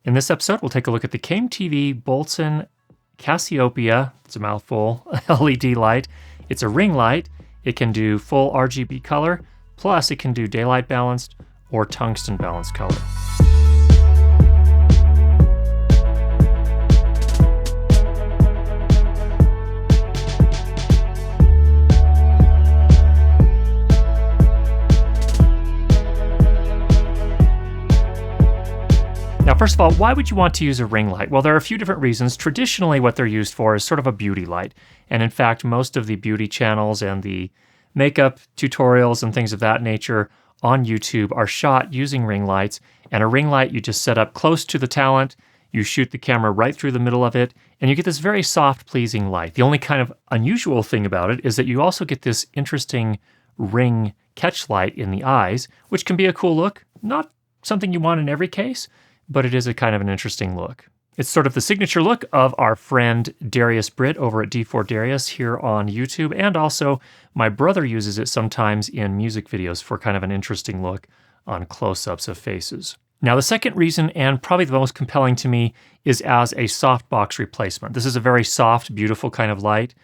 In this episode, we'll take a look at the CAME-TV Boltzen Cassiopeia, it's a mouthful, LED light. It's a ring light. It can do full RGB color, plus it can do daylight balanced or tungsten balanced color. Now, first of all, why would you want to use a ring light? Well, there are a few different reasons. Traditionally, what they're used for is sort of a beauty light. And in fact, most of the beauty channels and the makeup tutorials and things of that nature on YouTube are shot using ring lights. And a ring light you just set up close to the talent, you shoot the camera right through the middle of it, and you get this very soft, pleasing light. The only kind of unusual thing about it is that you also get this interesting ring catch light in the eyes, which can be a cool look. Not something you want in every case, but it is a kind of an interesting look. It's sort of the signature look of our friend Darius Britt over at D4 Darius here on YouTube, and also my brother uses it sometimes in music videos for kind of an interesting look on close-ups of faces. Now, the second reason, and probably the most compelling to me, is as a softbox replacement. This is a very soft, beautiful kind of light,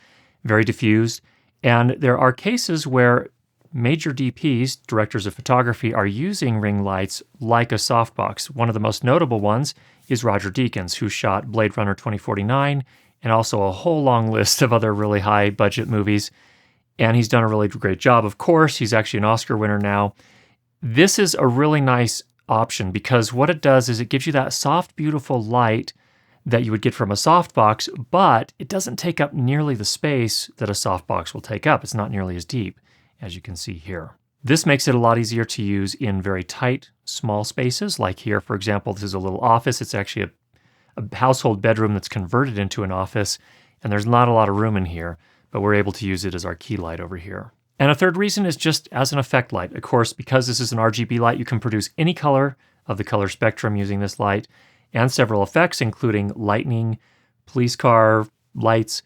very diffused, and there are cases where major DPs, directors of photography, are using ring lights like a softbox. One of the most notable ones is Roger Deakins, who shot Blade Runner 2049 and also a whole long list of other really high budget movies. And he's done a really great job. Of course, he's actually an Oscar winner now. This is a really nice option because what it does is it gives you that soft, beautiful light that you would get from a softbox, but it doesn't take up nearly the space that a softbox will take up. It's not nearly as deep, as you can see here. This makes it a lot easier to use in very tight, small spaces. Like here, for example, this is a little office. It's actually a household bedroom that's converted into an office, and there's not a lot of room in here, but we're able to use it as our key light over here. And a third reason is just as an effect light. Of course, because this is an RGB light, you can produce any color of the color spectrum using this light, and several effects, including lightning, police car lights,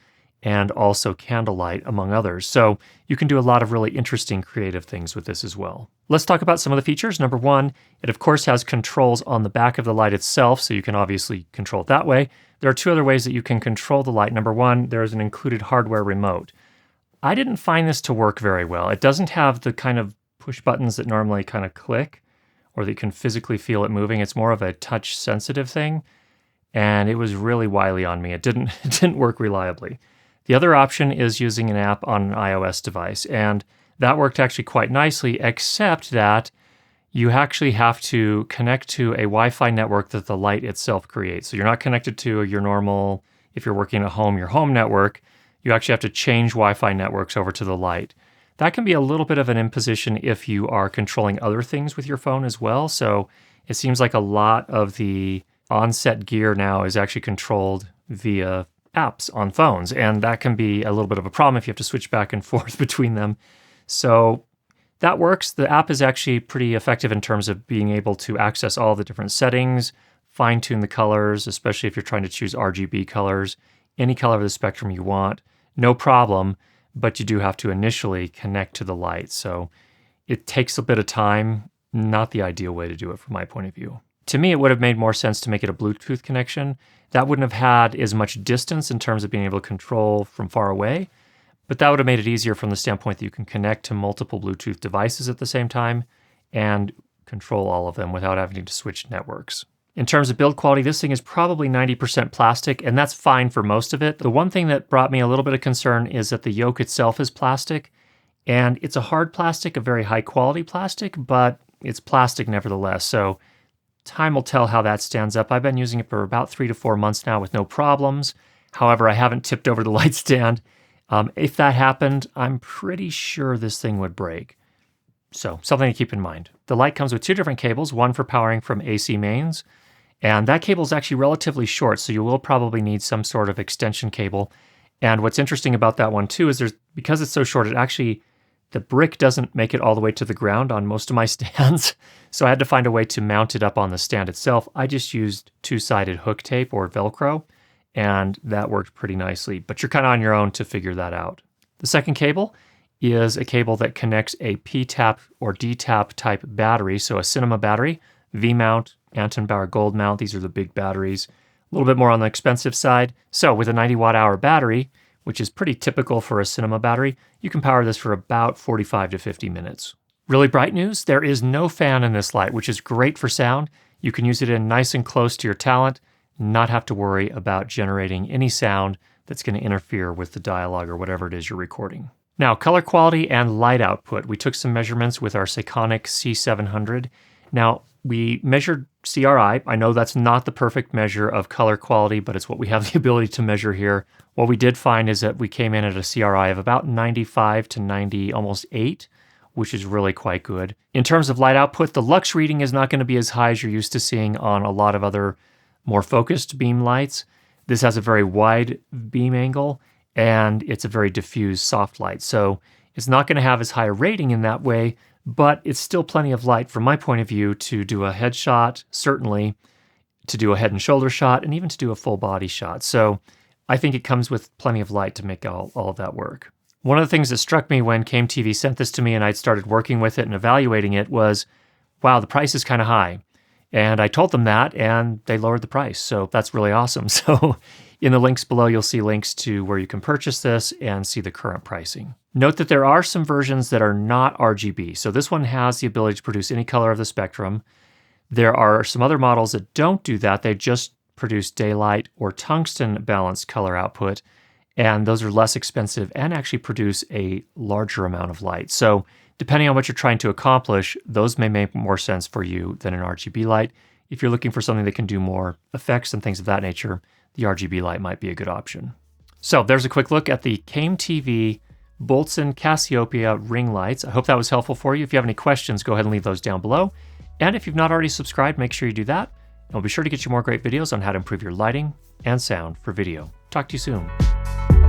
and also candlelight, among others. So you can do a lot of really interesting creative things with this as well. Let's talk about some of the features. Number one, it of course has controls on the back of the light itself, so you can obviously control it that way. There are two other ways that you can control the light. Number one, there is an included hardware remote. I didn't find this to work very well. It doesn't have the kind of push buttons that normally kind of click, or that you can physically feel it moving. It's more of a touch sensitive thing, and it was really wily on me. It didn't work reliably. The other option is using an app on an iOS device, and that worked actually quite nicely, except that you actually have to connect to a Wi-Fi network that the light itself creates. So you're not connected to your normal, if you're working at home, your home network. You actually have to change Wi-Fi networks over to the light. That can be a little bit of an imposition if you are controlling other things with your phone as well. So it seems like a lot of the on-set gear now is actually controlled via apps on phones, and that can be a little bit of a problem if you have to switch back and forth between them. So that works. The app is actually pretty effective in terms of being able to access all the different settings, fine-tune the colors, especially if you're trying to choose RGB colors, any color of the spectrum you want, no problem, but you do have to initially connect to the light. So it takes a bit of time, not the ideal way to do it from my point of view. To me, it would have made more sense to make it a Bluetooth connection. That wouldn't have had as much distance in terms of being able to control from far away, but that would have made it easier from the standpoint that you can connect to multiple Bluetooth devices at the same time and control all of them without having to switch networks. In terms of build quality, this thing is probably 90% plastic, and that's fine for most of it. The one thing that brought me a little bit of concern is that the yoke itself is plastic, and it's a hard plastic, a very high quality plastic, but it's plastic nevertheless. So time will tell how that stands up. I've been using it for about 3 to 4 months now with no problems. However, I haven't tipped over the light stand. If that happened, I'm pretty sure this thing would break. So something to keep in mind. The light comes with two different cables, one for powering from AC mains, and that cable is actually relatively short, so you will probably need some sort of extension cable. And what's interesting about that one too is because it's so short, the brick doesn't make it all the way to the ground on most of my stands. So I had to find a way to mount it up on the stand itself. I just used two-sided hook tape or Velcro, and that worked pretty nicely, but you're kind of on your own to figure that out. The second cable is a cable that connects a P-tap or D-tap type battery, so a cinema battery, V-mount, Anton Bauer gold mount. These are the big batteries. A little bit more on the expensive side. So with a 90 watt-hour battery, which is pretty typical for a cinema battery, you can power this for about 45 to 50 minutes. Really bright news, there is no fan in this light, which is great for sound. You can use it in nice and close to your talent, not have to worry about generating any sound that's going to interfere with the dialogue or whatever it is you're recording. Now, color quality and light output. We took some measurements with our Sekonic C-700. Now, we measured CRI. I know that's not the perfect measure of color quality, but it's what we have the ability to measure here. What we did find is that we came in at a CRI of about 95 to 90, almost 8, which is really quite good. In terms of light output, the lux reading is not going to be as high as you're used to seeing on a lot of other more focused beam lights. This has a very wide beam angle, and it's a very diffuse soft light. So it's not going to have as high a rating in that way, but it's still plenty of light from my point of view to do a headshot, certainly, to do a head and shoulder shot, and even to do a full body shot. So I think it comes with plenty of light to make all of that work. One of the things that struck me when CameTV sent this to me and I'd started working with it and evaluating it was, wow, the price is kind of high. And I told them that, and they lowered the price. So that's really awesome. So in the links below, you'll see links to where you can purchase this and see the current pricing. Note that there are some versions that are not RGB. So this one has the ability to produce any color of the spectrum. There are some other models that don't do that. They just produce daylight or tungsten balanced color output. And those are less expensive and actually produce a larger amount of light. So depending on what you're trying to accomplish, those may make more sense for you than an RGB light. If you're looking for something that can do more effects and things of that nature, the RGB light might be a good option. So there's a quick look at the CameTV Boltzen Cassiopeia ring lights. I hope that was helpful for you. If you have any questions, go ahead and leave those down below. And if you've not already subscribed, make sure you do that. And we'll be sure to get you more great videos on how to improve your lighting and sound for video. Talk to you soon.